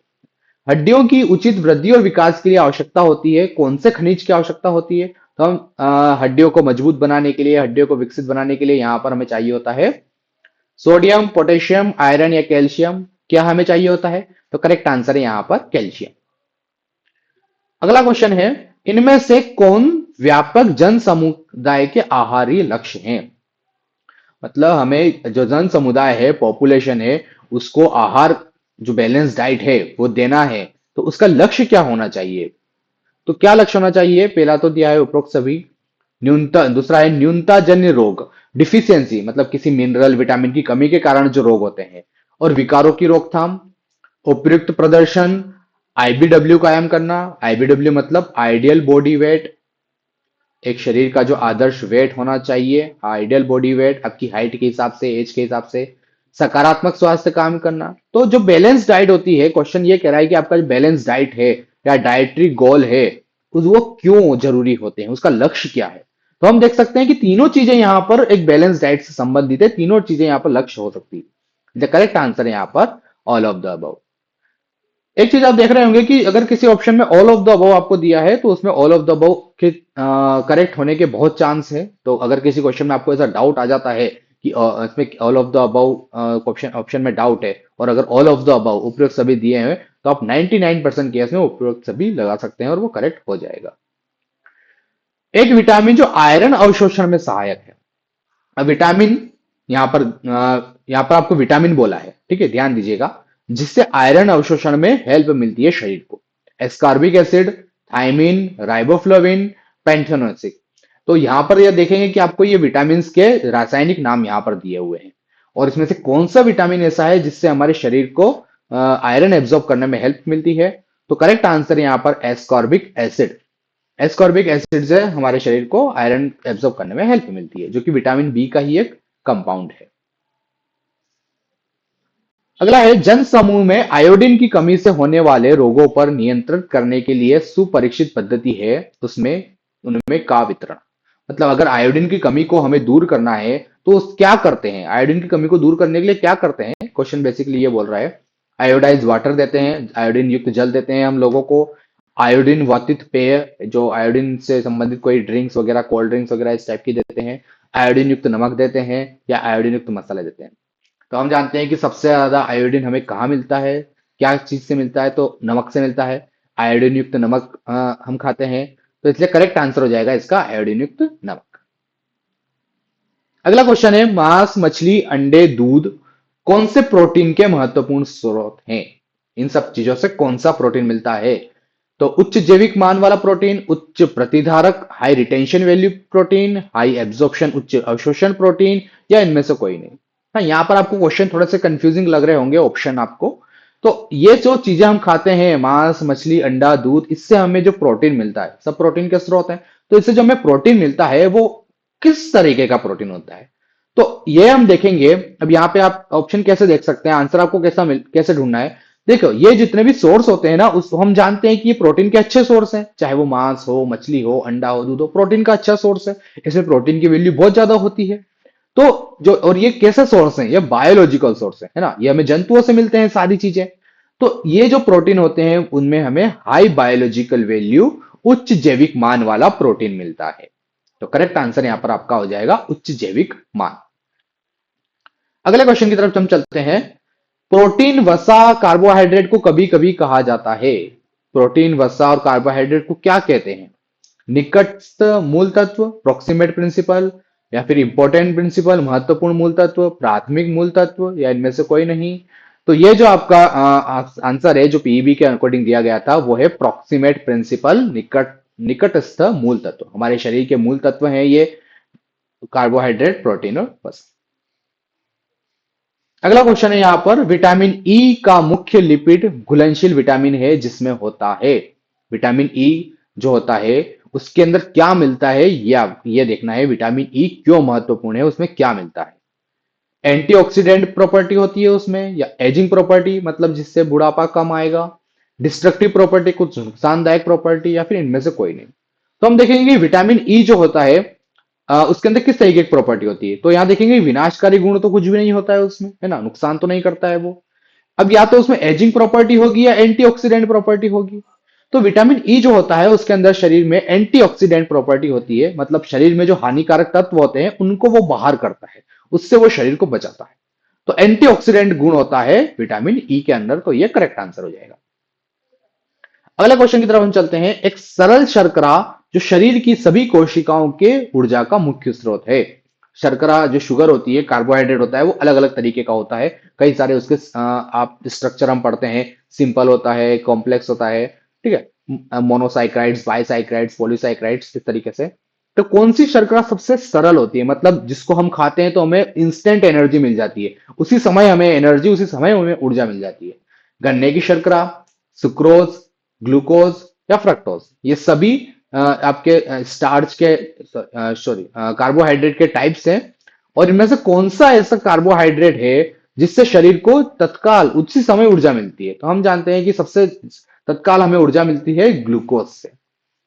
हड्डियों की उचित वृद्धि और विकास के लिए आवश्यकता होती है, कौन से खनिज की आवश्यकता होती है? तो हम हड्डियों को मजबूत बनाने के लिए, हड्डियों को विकसित बनाने के लिए यहां पर हमें चाहिए होता है सोडियम, पोटेशियम, आयरन या कैल्शियम? क्या हमें चाहिए होता है? तो करेक्ट आंसर है यहां पर कैल्शियम। अगला क्वेश्चन है, इनमें से कौन व्यापक जन समुदाय के आहारी लक्ष्य हैं? मतलब हमें जो जन समुदाय है, पॉपुलेशन है, उसको आहार, जो बैलेंस डाइट है वो देना है, तो उसका लक्ष्य क्या होना चाहिए? तो क्या लक्ष्य होना चाहिए? पहला तो दिया है उपरोक्त सभी, न्यूनता, दूसरा है न्यूनता जन्य रोग, डिफिशियंसी, मतलब किसी मिनरल विटामिन की कमी के कारण जो रोग होते हैं, और विकारों की रोकथाम, उपयुक्त प्रदर्शन, आईबीडब्ल्यू कायम करना। आईबीडब्ल्यू मतलब आइडियल बॉडी वेट, एक शरीर का जो आदर्श वेट होना चाहिए, आइडियल बॉडी वेट आपकी हाइट के हिसाब से, एज के हिसाब से। सकारात्मक स्वास्थ्य काम करना। तो जो बैलेंस डाइट होती है, क्वेश्चन ये कह रहा है कि आपका जो बैलेंस डाइट है या डाइटरी गोल है, वो क्यों जरूरी होते हैं, उसका लक्ष्य क्या है? तो हम देख सकते हैं कि तीनों चीजें यहां पर एक बैलेंस डाइट से संबंधित है, तीनों चीजें यहां पर लक्ष्य हो सकती है। द करेक्ट आंसर है यहां पर ऑल ऑफ द अबव। एक चीज आप देख रहे होंगे कि अगर किसी ऑप्शन में ऑल ऑफ द अबव आपको दिया है, तो उसमें ऑल ऑफ द अबव के करेक्ट होने के बहुत चांस है। तो अगर किसी क्वेश्चन में आपको ऐसा डाउट आ जाता है कि इसमें all of the above option option में डाउट है, और अगर ऑल ऑफ द अबव उपयुक्त सभी दिए हैं, तो आप 99% केस में उपयुक्त सभी लगा सकते हैं और वो करेक्ट हो जाएगा। एक विटामिन जो आयरन अवशोषण में सहायक है। अब विटामिन, यहाँ पर आपको विटामिन बोला है, ठीक है, ध्यान दीजिएगा, जिससे आयरन अवशोषण में हेल्प मिलती है शरीर को। Ascorbic acid, thiamine, riboflavin, pantothenic. तो यहां पर यह देखेंगे कि आपको ये विटामिन के रासायनिक नाम यहां पर दिए हुए हैं, और इसमें से कौन सा विटामिन ऐसा है जिससे हमारे शरीर को आयरन एब्जॉर्ब करने में हेल्प मिलती है? तो करेक्ट आंसर यहाँ पर एस्कॉर्बिक एसिड। एस्कॉर्बिक एसिड से हमारे शरीर को आयरन एब्जॉर्ब करने में हेल्प मिलती है, जो कि विटामिन बी का ही एक कंपाउंड है। अगला है, जन समूह में आयोडीन की कमी से होने वाले रोगों पर नियंत्रण करने के लिए सुपरीक्षित पद्धति है, उसमें उनमें का वितरण। मतलब अगर आयोडीन की कमी को हमें दूर करना है, तो क्या करते हैं? आयोडीन की कमी को दूर करने के लिए क्या करते हैं? क्वेश्चन बेसिकली ये बोल रहा है, आयोडाइज वाटर देते हैं, आयोडीन युक्त जल देते हैं हम लोगों को, आयोडीन वातित पेय, जो आयोडीन से संबंधित कोई ड्रिंक्स वगैरह, कोल्ड ड्रिंक्स वगैरह इस टाइप की देते हैं, आयोडीन युक्त नमक देते हैं, या आयोडीन युक्त मसाले देते हैं। तो हम जानते हैं कि सबसे ज्यादा आयोडीन हमें कहाँ मिलता है, क्या चीज से मिलता है? तो नमक से मिलता है। आयोडीन युक्त नमक हम खाते हैं, तो इसलिए करेक्ट आंसर हो जाएगा इसका आयोडीन युक्त नमक। अगला क्वेश्चन है, मांस, मछली, अंडे, दूध कौन से प्रोटीन के महत्वपूर्ण स्रोत हैं? इन सब चीजों से कौन सा प्रोटीन मिलता है? तो उच्च जैविक मान वाला प्रोटीन, उच्च प्रतिधारक, high retention value protein, high absorption उच्च अवशोषण प्रोटीन, या इनमें से कोई नहीं। हाँ, यहाँ पर आपको क्वेश्चन थोड़े से कंफ्यूजिंग लग रहे होंगे ऑप्शन आपको। तो ये जो चीजें हम खाते हैं, मांस, मछली, अंडा, दूध, इससे हमें जो प्रोटीन मिलता है, सब प्रोटीन के स्रोत हैं। तो इससे जो हमें प्रोटीन मिलता है, वो किस तरीके का प्रोटीन होता है? तो ये हम देखेंगे। अब यहाँ पे आप ऑप्शन कैसे देख सकते हैं, आंसर आपको कैसे ढूंढना है? देखो, ये जितने भी सोर्स होते हैं ना, उस हम जानते हैं कि ये प्रोटीन के अच्छे सोर्स हैं, चाहे वो मांस हो, मछली हो, अंडा हो, दूध हो, प्रोटीन का अच्छा सोर्स है। इसमें प्रोटीन की वैल्यू बहुत ज्यादा होती है। तो जो, और ये कैसे सोर्स हैं? ये बायोलॉजिकल सोर्स है ना, ये हमें जंतुओं से मिलते हैं सारी चीजें। तो ये जो प्रोटीन होते हैं, उनमें हमें हाई बायोलॉजिकल वैल्यू, उच्च जैविक मान वाला प्रोटीन मिलता है। तो करेक्ट आंसर यहां पर आपका हो जाएगा उच्च जैविक मान। अगले क्वेश्चन की तरफ हम चलते हैं। प्रोटीन, वसा, कार्बोहाइड्रेट को कभी कभी कहा जाता है। प्रोटीन, वसा और कार्बोहाइड्रेट को क्या कहते हैं? निकटस्थ मूल तत्व, प्रोक्सीमेट प्रिंसिपल, या फिर इंपॉर्टेंट प्रिंसिपल, महत्वपूर्ण मूल तत्व, प्राथमिक मूल तत्व, या इनमें से कोई नहीं। तो ये जो आपका आंसर है, जो पीईबी के अकॉर्डिंग दिया गया था, वो है प्रोक्सीमेट प्रिंसिपल, निकटस्थ मूल तत्व। हमारे शरीर के मूल तत्व हैं ये, कार्बोहाइड्रेट, प्रोटीन और वसा। अगला क्वेश्चन है यहां पर, विटामिन ई का मुख्य लिपिड घुलनशील विटामिन है जिसमें होता है। विटामिन ई जो होता है, उसके अंदर क्या मिलता है, ये देखना है। विटामिन ई क्यों महत्वपूर्ण है, उसमें क्या मिलता है? एंटीऑक्सीडेंट प्रॉपर्टी होती है उसमें, या एजिंग प्रॉपर्टी, मतलब जिससे बुढ़ापा कम आएगा, डिस्ट्रक्टिव प्रॉपर्टी, कुछ नुकसानदायक प्रॉपर्टी, या फिर इनमें से कोई नहीं। तो हम देखेंगे कि विटामिन ई जो होता है, उसके अंदर किस तरीके की प्रॉपर्टी होती है। तो यहां देखेंगे विनाशकारी गुण तो कुछ भी नहीं होता है उसमें, है ना, नुकसान तो नहीं करता है वो। अब या तो उसमें एजिंग प्रॉपर्टी होगी या एंटीऑक्सीडेंट प्रॉपर्टी होगी। तो विटामिन ई जो होता है, उसके अंदर शरीर में एंटीऑक्सीडेंट प्रॉपर्टी होती है, मतलब शरीर में जो हानिकारक तत्व होते हैं उनको वो बाहर करता है, उससे वो शरीर को बचाता है। तो एंटीऑक्सीडेंट गुण होता है विटामिन ई के अंदर, तो ये करेक्ट आंसर हो जाएगा। अगले क्वेश्चन की तरफ हम चलते हैं। एक सरल शर्करा जो शरीर की सभी कोशिकाओं के ऊर्जा का मुख्य स्रोत है। शर्करा जो शुगर होती है, कार्बोहाइड्रेट होता है, वो अलग अलग तरीके का होता है। कई सारे उसके आप स्ट्रक्चर हम पढ़ते हैं। सिंपल होता है, कॉम्प्लेक्स होता है, ठीक है, मोनोसाइक्राइड्स, बाइसाइक्राइड्स, पॉलीसाइक्राइड्स, इस तरीके से। तो कौन सी शर्करा सबसे सरल होती है, मतलब जिसको हम खाते हैं तो हमें इंस्टेंट एनर्जी मिल जाती है, उसी समय हमें एनर्जी, उसी समय हमें ऊर्जा मिल जाती है? गन्ने की शर्करा, सुक्रोज, ग्लूकोज या फ्रक्टोज, ये सभी आपके स्टार्च के, सॉरी, कार्बोहाइड्रेट के टाइप्स हैं। और इनमें से कौन सा ऐसा कार्बोहाइड्रेट है जिससे शरीर को तत्काल उसी समय ऊर्जा मिलती है? तो हम जानते हैं कि सबसे तत्काल हमें ऊर्जा मिलती है ग्लूकोज से।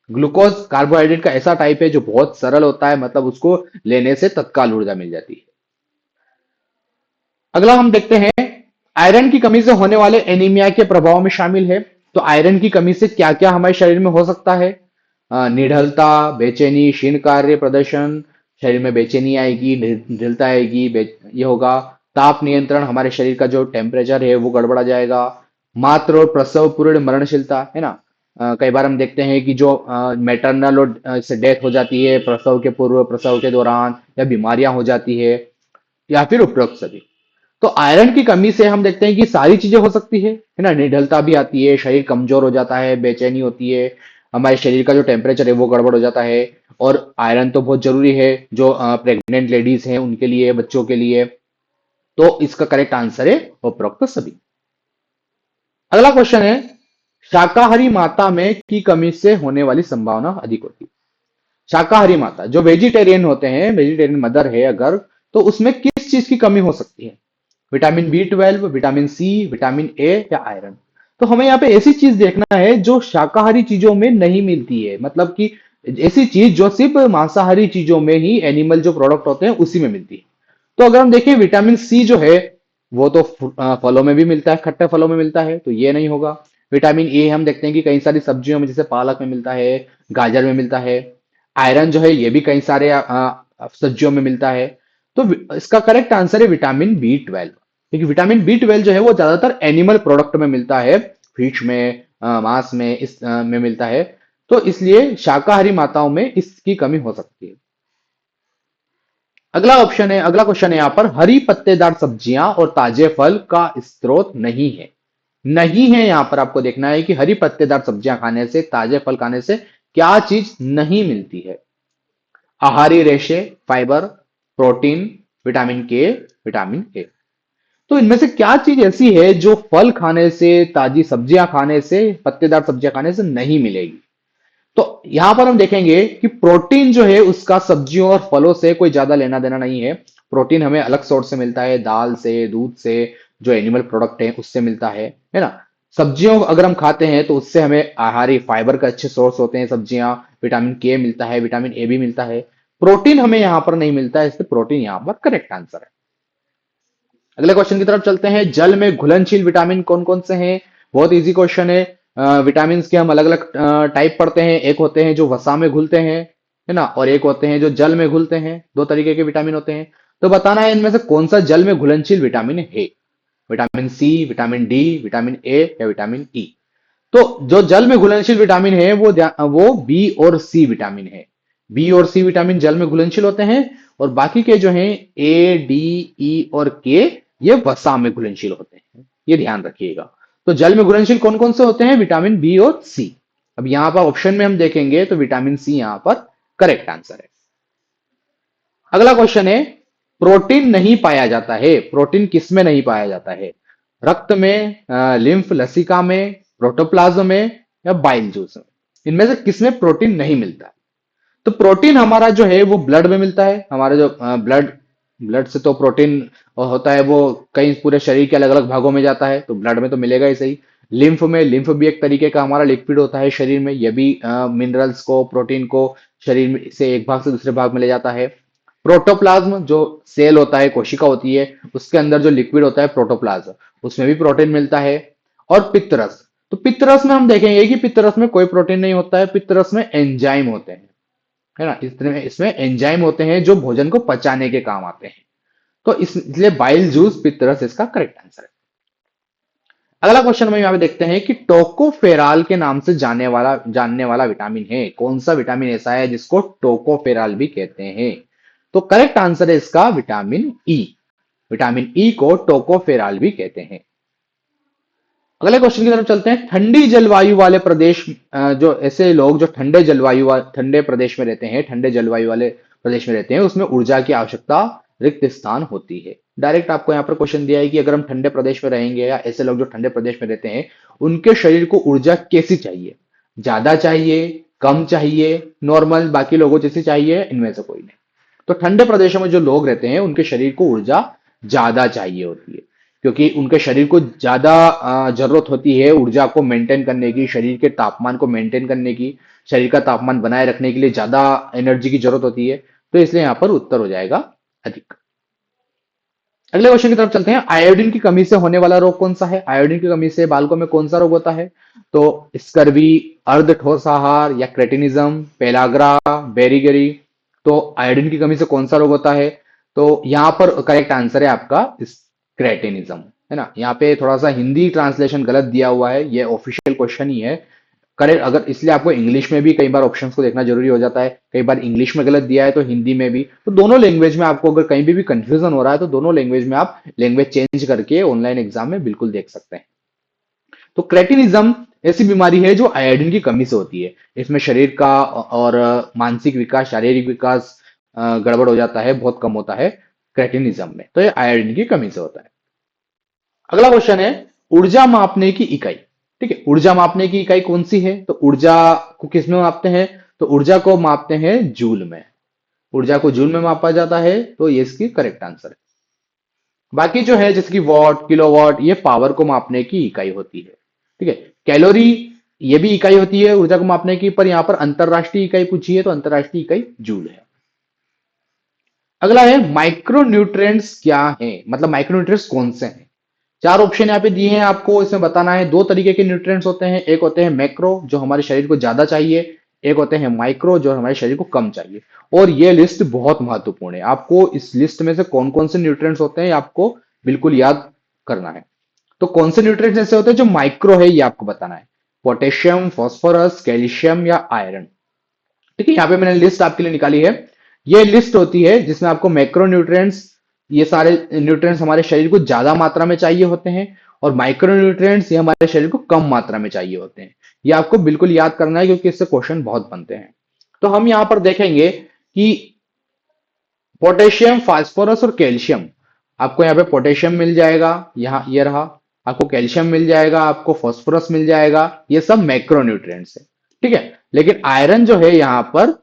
ग्लूकोज कार्बोहाइड्रेट का ऐसा टाइप है जो बहुत सरल होता है, मतलब उसको लेने से तत्काल ऊर्जा मिल जाती है। अगला हम देखते हैं, आयरन की कमी से होने वाले एनीमिया के प्रभाव में शामिल है। तो आयरन की कमी से क्या क्या हमारे शरीर में हो सकता है? निढलता, बेचैनी, क्षीण कार्य प्रदर्शन, शरीर में बेचैनी आएगी, निढलता आएगी, ये होगा। ताप नियंत्रण, हमारे शरीर का जो टेम्परेचर है वो गड़बड़ा जाएगा। मातृ और प्रसव पूर्ण मरणशीलता, है ना? कई बार हम देखते हैं कि जो मैटरनल और से डेथ हो जाती है प्रसव के पूर्व, प्रसव के दौरान, या बीमारियां हो जाती है, या फिर उपरोक्त सभी। तो आयरन की कमी से हम देखते हैं कि सारी चीजें हो सकती है ना? निढलता भी आती है, शरीर कमजोर हो जाता है, बेचैनी होती है, हमारे शरीर का जो टेम्परेचर है वो गड़बड़ हो जाता है। और आयरन तो बहुत जरूरी है जो प्रेग्नेंट लेडीज हैं उनके लिए, बच्चों के लिए। तो इसका करेक्ट आंसर है उपरोक्त सभी। अगला क्वेश्चन है, शाकाहारी माता में की कमी से होने वाली संभावना अधिक होती है। शाकाहारी माता जो वेजिटेरियन होते हैं, वेजिटेरियन मदर है अगर, तो उसमें किस चीज की कमी हो सकती है? Vitamin B12, vitamin C, vitamin A या आयरन? तो हमें यहाँ पे ऐसी चीज देखना है जो शाकाहारी चीजों में नहीं मिलती है, मतलब कि ऐसी चीज जो सिर्फ मांसाहारी चीजों में ही, एनिमल जो प्रोडक्ट होते हैं उसी में मिलती है। तो अगर हम देखें विटामिन सी जो है वो तो फलों में भी मिलता है, खट्टे फलों में मिलता है, तो ये नहीं होगा। विटामिन ए हम देखते हैं कि कई सारी सब्जियों में, जैसे पालक में मिलता है, गाजर में मिलता है। आयरन जो है ये भी कई सारे सब्जियों में मिलता है। तो इसका करेक्ट आंसर है विटामिन B12, क्योंकि विटामिन B12 जो है वो ज्यादातर एनिमल प्रोडक्ट में मिलता है, फिश में, मांस में, में मिलता है। तो इसलिए शाकाहारी माताओं में इसकी कमी हो सकती है। अगला ऑप्शन है, अगला क्वेश्चन है यहाँ पर, हरी पत्तेदार सब्जियां और ताजे फल का स्रोत नहीं है। नहीं है, यहां पर आपको देखना है कि हरी पत्तेदार सब्जियां खाने से, ताजे फल खाने से क्या चीज नहीं मिलती है? आहारी रेशे, फाइबर, प्रोटीन, विटामिन के, विटामिन ए। तो इनमें से क्या चीज ऐसी है जो फल खाने से, ताजी सब्जियां खाने से, पत्तेदार सब्जियां खाने से नहीं मिलेगी? तो यहां पर हम देखेंगे कि प्रोटीन जो है उसका सब्जियों और फलों से कोई ज्यादा लेना देना नहीं है। प्रोटीन हमें अलग सोर्स से मिलता है, दाल से, दूध से, जो एनिमल प्रोडक्ट है उससे मिलता है ना? सब्जियों अगर हम खाते हैं तो उससे हमें आहारी फाइबर का अच्छे सोर्स होते हैं सब्जियां, विटामिन के मिलता है, विटामिन ए भी मिलता है। प्रोटीन हमें यहां पर नहीं मिलता है, इसलिए प्रोटीन यहां पर करेक्ट आंसर है। अगले क्वेश्चन की तरफ चलते हैं, जल में घुलनशील विटामिन कौन कौन से हैं? बहुत इजी क्वेश्चन है। विटामिन के हम अलग अलग टाइप पढ़ते हैं। एक होते हैं जो वसा में घुलते हैं, है ना, और एक होते हैं जो जल में घुलते हैं। दो तरीके के विटामिन होते हैं। तो बताना है इनमें से कौन सा जल में घुलनशील विटामिन है? Vitamin C, vitamin D, vitamin A या विटामिन ई? तो जो जल में घुलनशील विटामिन है वो बी और सी विटामिन है। बी और सी विटामिन जल में घुलनशील होते हैं, और बाकी के जो हैं ए, डी, ई और के, ये वसा में घुलनशील होते हैं। ये ध्यान रखिएगा। तो जल में घुलनशील कौन कौन से होते हैं? विटामिन बी और सी। अब यहां पर ऑप्शन में हम देखेंगे तो विटामिन सी यहां पर करेक्ट आंसर है। अगला क्वेश्चन है, प्रोटीन नहीं पाया जाता है। प्रोटीन किस में नहीं पाया जाता है? रक्त में, लिम्फ लसिका में, प्रोटोप्लाज्म में या बाइल जूस में? इनमें से किसमें प्रोटीन नहीं मिलता? तो प्रोटीन हमारा जो है वो ब्लड में मिलता है। हमारा जो ब्लड, ब्लड से तो प्रोटीन होता है वो कई पूरे शरीर के अलग अलग भागों में जाता है, तो ब्लड में तो मिलेगा ही सही। लिम्फ में, लिम्फ भी एक तरीके का हमारा लिक्विड होता है शरीर में, यह भी मिनरल्स को, प्रोटीन को शरीर से एक भाग से दूसरे भाग में ले जाता है। प्रोटोप्लाज्म जो सेल होता है, कोशिका होती है, उसके अंदर जो लिक्विड होता है प्रोटोप्लाज्म, उसमें भी प्रोटीन मिलता है। और पित्तरस, तो पित्तरस में हम देखेंगे कि पित्तरस में कोई प्रोटीन नहीं होता है। पित्तरस में एंजाइम होते हैं, है ना? इसमें इसमें एंजाइम होते हैं जो भोजन को पचाने के काम आते हैं। तो इसलिए बाइल जूस, पित्तरस इसका करेक्ट आंसर है। अगला क्वेश्चन में यहाँ पे देखते हैं कि टोकोफेराल के नाम से जानने वाला विटामिन है, कौन सा विटामिन ऐसा है जिसको टोकोफेराल भी कहते हैं। तो करेक्ट आंसर है इसका विटामिन ई। विटामिन ई को टोकोफेराल भी कहते हैं। अगले क्वेश्चन की तरफ चलते हैं। ठंडी जलवायु वाले प्रदेश, जो ऐसे लोग जो ठंडे प्रदेश में रहते हैं, ठंडे जलवायु वाले प्रदेश में रहते हैं, उसमें ऊर्जा की आवश्यकता रिक्त स्थान होती है। डायरेक्ट आपको यहाँ पर क्वेश्चन दिया है कि अगर हम ठंडे प्रदेश में रहेंगे या ऐसे लोग जो ठंडे प्रदेश में रहते हैं, उनके शरीर को ऊर्जा कैसी चाहिए? ज्यादा चाहिए, कम चाहिए, नॉर्मल बाकी लोगों जैसी चाहिए, इनमें से कोई नहीं। तो ठंडे प्रदेशों में जो लोग रहते हैं उनके शरीर को ऊर्जा ज्यादा चाहिए होती है, क्योंकि उनके शरीर को ज्यादा जरूरत होती है ऊर्जा को मेंटेन करने की, शरीर के तापमान को मेंटेन करने की, शरीर का तापमान बनाए रखने के लिए ज्यादा एनर्जी की जरूरत होती है। तो इसलिए यहां पर उत्तर हो जाएगा अधिक। अगले क्वेश्चन की तरफ चलते हैं। आयोडीन की कमी से होने वाला रोग कौन सा है? आयोडीन की कमी से बालकों में कौन सा रोग होता है? तो स्कर्वी, अर्ध ठोस आहार या क्रेटिनिज्म, पेलाग्रा, बेरीगेरी। तो आयोडीन की कमी से कौन सा रोग होता है? तो यहां पर करेक्ट आंसर है आपका क्रेटिनिज्म, है ना। यहाँ पे थोड़ा सा हिंदी ट्रांसलेशन गलत दिया हुआ है, ये ऑफिशियल क्वेश्चन ही है। करेक्ट, अगर इसलिए आपको इंग्लिश में भी कई बार ऑप्शंस को देखना जरूरी हो जाता है, कई बार इंग्लिश में गलत दिया है तो हिंदी में भी, तो दोनों लैंग्वेज में आपको अगर कहीं भी कंफ्यूजन हो रहा है तो दोनों लैंग्वेज में आप लैंग्वेज चेंज करके ऑनलाइन एग्जाम में बिल्कुल देख सकते हैं। तो क्रेटिनिज्म ऐसी बीमारी है जो आयोडीन की कमी से होती है। इसमें शरीर का और मानसिक विकास, शारीरिक विकास गड़बड़ हो जाता है, बहुत कम होता है क्रेटिनिज्म में। तो ये आयोडीन की कमी से होता है। अगला क्वेश्चन है, ऊर्जा मापने की इकाई। ठीक है, ऊर्जा मापने की इकाई कौन सी है? तो ऊर्जा को किस में मापते हैं? तो ऊर्जा को मापते हैं जूल में। ऊर्जा को जूल में मापा जाता है, तो ये इसकी करेक्ट आंसर है। बाकी जो है जैसे कि वॉट, किलोवाट, ये पावर को मापने की इकाई होती है। ठीक है, कैलोरी ये भी इकाई होती है ऊर्जा को मापने की, पर यहां पर अंतरराष्ट्रीय इकाई पूछी है तो अंतरराष्ट्रीय इकाई जूल है। अगला है, माइक्रोन्यूट्रिएंट्स क्या है, मतलब माइक्रोन्यूट्रिएंट्स कौन से हैं? चार ऑप्शन यहाँ पे दिए हैं आपको, इसमें बताना है। दो तरीके के न्यूट्रिएंट्स होते हैं, एक होते हैं मैक्रो जो हमारे शरीर को ज्यादा चाहिए, एक होते हैं माइक्रो जो हमारे शरीर को कम चाहिए। और ये लिस्ट बहुत महत्वपूर्ण है, आपको इस लिस्ट में से कौन कौन से न्यूट्रिएंट्स होते हैं आपको बिल्कुल याद करना है। तो कौन से न्यूट्रिएंट्स ऐसे होते हैं जो माइक्रो है, ये आपको बताना है। पोटेशियम, फास्फोरस, कैल्शियम या आयरन। ठीक है, यहाँ पे मैंने लिस्ट आपके लिए निकाली है। ये लिस्ट होती है जिसमें आपको मैक्रो न्यूट्रिएंट्स, ये सारे न्यूट्रिएंट्स हमारे शरीर को ज्यादा मात्रा में चाहिए होते हैं, और माइक्रो न्यूट्रिएंट्स ये हमारे शरीर को कम मात्रा में चाहिए होते हैं। ये आपको बिल्कुल याद करना है क्योंकि इससे क्वेश्चन बहुत बनते हैं। तो हम यहां पर देखेंगे कि पोटेशियम, फास्फोरस और कैल्शियम, आपको यहाँ पे पोटेशियम मिल जाएगा, यहाँ ये रहा। आपको कैल्शियम मिल जाएगा, आपको फास्फोरस मिल जाएगा, ये सब मैक्रोन्यूट्रिएंट्स है। ठीक है, लेकिन आयरन जो है यहाँ पर,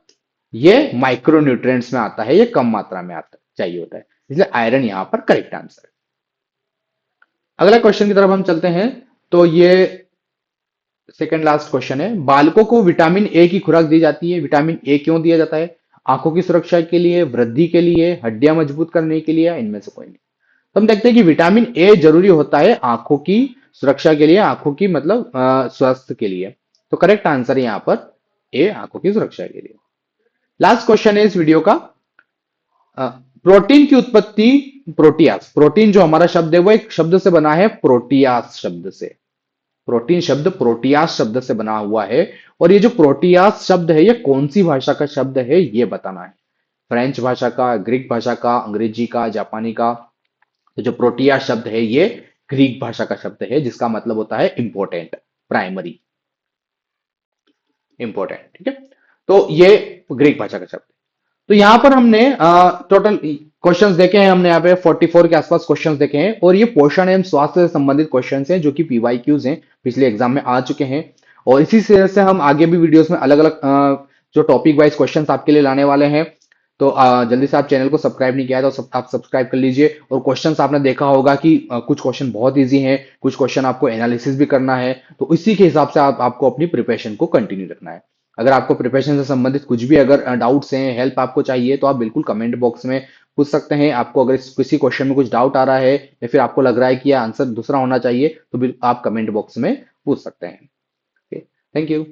ये माइक्रोन्यूट्रिएंट्स में आता है, ये कम मात्रा में आता चाहिए होता है, इसलिए आयरन यहाँ पर करेक्ट आंसर है। अगला क्वेश्चन की तरफ हम चलते हैं। तो ये सेकंड लास्ट क्वेश्चन है। बालकों को विटामिन ए की खुराक दी जाती है, विटामिन ए क्यों दिया जाता है? आंखों की सुरक्षा के लिए, वृद्धि के लिए, हड्डियां मजबूत करने के लिए, या इनमें से कोई नहीं? तो हम देखते हैं कि विटामिन ए जरूरी होता है आंखों की सुरक्षा के लिए, आंखों की मतलब स्वास्थ्य के लिए। तो करेक्ट आंसर है यहाँ पर ए, आंखों की सुरक्षा के लिए। लास्ट क्वेश्चन है इस वीडियो का। प्रोटीन की उत्पत्ति, प्रोटियास, प्रोटीन जो हमारा शब्द है वो एक शब्द से बना है, प्रोटियास शब्द से। प्रोटीन शब्द प्रोटियास शब्द से बना हुआ है। और ये जो प्रोटियास शब्द है ये कौन सी भाषा का शब्द है ये बताना है। फ्रेंच भाषा का, ग्रीक भाषा का, अंग्रेजी का, जापानी का? तो जो प्रोटिया शब्द है ये ग्रीक भाषा का शब्द है, जिसका मतलब होता है इंपॉर्टेंट, प्राइमरी, इंपॉर्टेंट। ठीक है, तो ये ग्रीक भाषा का शब्द है। तो यहां पर हमने टोटल क्वेश्चंस देखे हैं, हमने यहाँ पे 44 के आसपास क्वेश्चंस देखे हैं, और ये पोषण एवं स्वास्थ्य से संबंधित क्वेश्चंस हैं जो कि पीवाईक्यूज हैं, पिछले एग्जाम में आ चुके हैं। और इसी तरह से हम आगे भी वीडियोस में अलग अलग जो टॉपिक वाइज क्वेश्चंस आपके लिए लाने वाले हैं। तो जल्दी से आप चैनल को सब्सक्राइब नहीं किया है तो आप सब्सक्राइब कर लीजिए। और क्वेश्चंस आपने देखा होगा कि कुछ क्वेश्चन बहुत इजी हैं, कुछ क्वेश्चन आपको एनालिसिस भी करना है, तो इसी के हिसाब से आपको अपनी प्रिपरेशन को कंटिन्यू रखना है। अगर आपको प्रिपरेशन से संबंधित कुछ भी अगर डाउट्स हैं, हेल्प आपको चाहिए, तो आप बिल्कुल कमेंट बॉक्स में पूछ सकते हैं। आपको अगर किसी क्वेश्चन में कुछ डाउट आ रहा है या फिर आपको लग रहा है कि यह आंसर दूसरा होना चाहिए, तो आप कमेंट बॉक्स में पूछ सकते हैं। Thank you.